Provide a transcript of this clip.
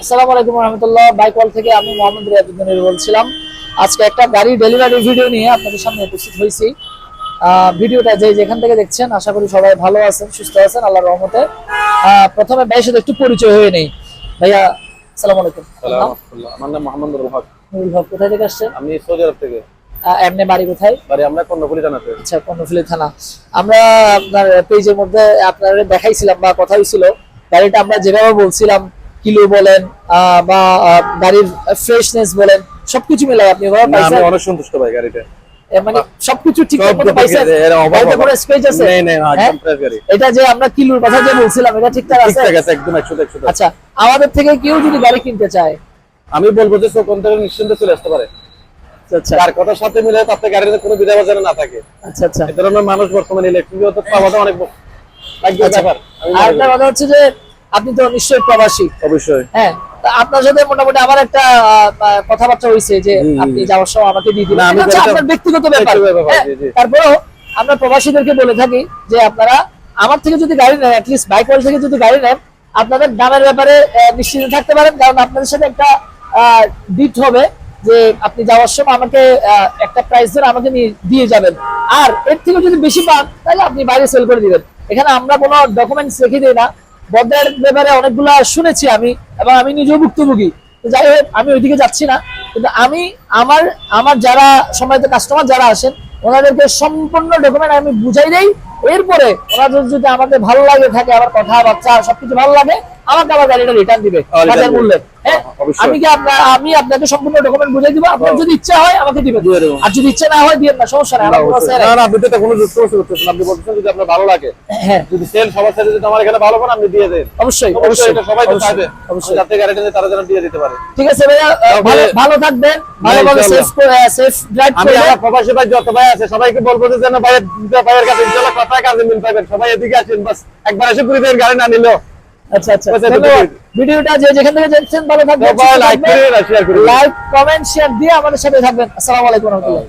আসসালামু আলাইকুম ওয়া রাহমাতুল্লাহ। বাইক ওয়াল থেকে আমি মোহাম্মদ রিয়াজউদ্দিন বলছিলাম। আজকে একটা গাড়ি ডেলিভারি ভিডিও নিয়ে আপনাদের সামনে উপস্থিত হয়েছি। ভিডিওটা যেখান থেকে দেখছেন আশা করি সবাই ভালো আছেন, সুস্থ আছেন আল্লাহর রহমতে। প্রথমে ভাইয়ের সাথে একটু পরিচয় হয়ে নেই। ভাইয়া আসসালামু আলাইকুম। আমার নাম মোহাম্মদ নুরুল হক। নুরুল হক, কোথায় থেকে আসছেন? আমি সৌদি আরব থেকে। এমনি বাড়ি কোথায়? বাড়ি আমরা কর্ণফুলী থানাতে। আচ্ছা, কর্ণফুলী থানা। আমরা আপনার পেজের মধ্যে আপনারা দেখাইছিলাম বা কথা হয়েছিল, গাড়িটা আমরা যেভাবে বলছিলাম, কিলো বলেন বা গাড়ির ফ্রেশনেস বলেন, সবকিছু মিলাই আপনি ওভাবে পাইছেন? আমি অনেক সন্তুষ্ট ভাই গাড়িটা। মানে সবকিছু ঠিকঠাক মতো পাইছেন? গাড়িতে কোনো স্ক্র্যাচ আছে? না একদম ফ্রেশ গাড়ি। এটা যে আমরা কিলোর কথা যে বলছিলাম এটা ঠিকঠাক আছে? ঠিকঠাক আছে, একদম 100%। আচ্ছা, আমাদের থেকে কেউ যদি গাড়ি কিনতে চায়, আমি বলবো যে কোন থেকে নিশ্চিন্তে চলে আসতে পারে। আচ্ছা তার কথার সাথে মিলে তাতে গাড়িতে কোনো বিধা বাজারে না থাকে। আচ্ছা আচ্ছা। এই ধরনের মানুষ বর্তমানে ইলেকট্রিক পাওয়াটা অনেক ভাগ্যের ব্যাপার। আর একটা কথা হচ্ছে যে আপনি তো নিশ্চয়ই প্রবাসী। অবশ্যই। হ্যাঁ, আপনার সাথে মোটামুটি আমার একটা কথাবার্তা হয়েছে যে আপনি যাওয়ার সময় আমাকে দিয়ে দিবেন, এটা হচ্ছে আপনার ব্যক্তিগত ব্যাপার। তারপরেও আমরা প্রবাসীদেরকে বলে থাকি যে আপনারা আমার থেকে যদি গাড়ি নেন, অ্যাটলিস্ট বাইক ওয়াল থেকে যদি গাড়ি নেন, আপনাদের দামের ব্যাপারে নিশ্চিন্ত থাকতে পারেন, কারণ আপনাদের সাথে একটা ডিট হবে যে আপনি যাওয়ার সময় আমাকে একটা প্রাইস ধরে আমাকে দিয়ে যাবেন, আর এর থেকে যদি বেশি পান তাহলে আপনি বাইরে সেল করে দিবেন। এখানে আমরা কোনো ডকুমেন্টস রেখে দিই না। বদের ব্যাপারে অনেকগুলো শুনেছি আমি, এবং আমি নিজেও ভুক্তভোগী। যাই হোক, আমি ওইদিকে যাচ্ছি না, কিন্তু আমি আমার যারা সম্মানিত কাস্টমার যারা আসেন ওনাদেরকে সম্পূর্ণ ডকুমেন্ট আমি বুঝাই দেই। এরপরে ওনাদের যদি আমাকে ভালো লাগে থাকে, আবার কথাবার্তা সবকিছু ভালো লাগে, আমাকে আবার গাড়িটা রিটার্ন দিবে বাজার মূল্যে। হ্যাঁ, আমি আপনাকে সম্পূর্ণ ডকুমেন্ট বুঝাই দিব। আপনার যদি ইচ্ছা হয় আমাকে দিবেন, আর যদি ইচ্ছা না হয় দিবেন না, সমস্যা নাই। আপনি তো কোনো যুক্ত করতেছেন, আপনি বলতেছেন যদি আপনার ভালো লাগে, হ্যাঁ, যদি সেল সবার সাথে যদি আমার এখানে ভালো পান আপনি দিয়ে দেন। অবশ্যই এটা সবাই তো চাইবে, অবশ্যই যাতে গাড়িটা তারা যেন দিয়ে দিতে পারে। ঠিক আছে ভাইয়া, ভালো থাকবেন, ভালোভাবে সেফ ড্রাইভ করবেন। আমি আমার প্রবাসী ভাই যত ভাই আছে সবাইকে বলবো যে যেন ভাইয়ের কাছে ইনশাআল্লাহ কথা কাজে মিল পাবেন। সবাই এদিকে আসেন, বাস একবার এসে পুরো দিন গাড়ি না নিলো। আচ্ছা আচ্ছা, ভিডিওটা যেখান থেকে দেখছেন ভালো থাকবেন, লাইক করে শেয়ার করুন, লাইক কমেন্ট শেয়ার দিয়ে আমাদের সাথে থাকবেন। আসসালামু আলাইকুম ওয়া রাহমাতুল্লাহ।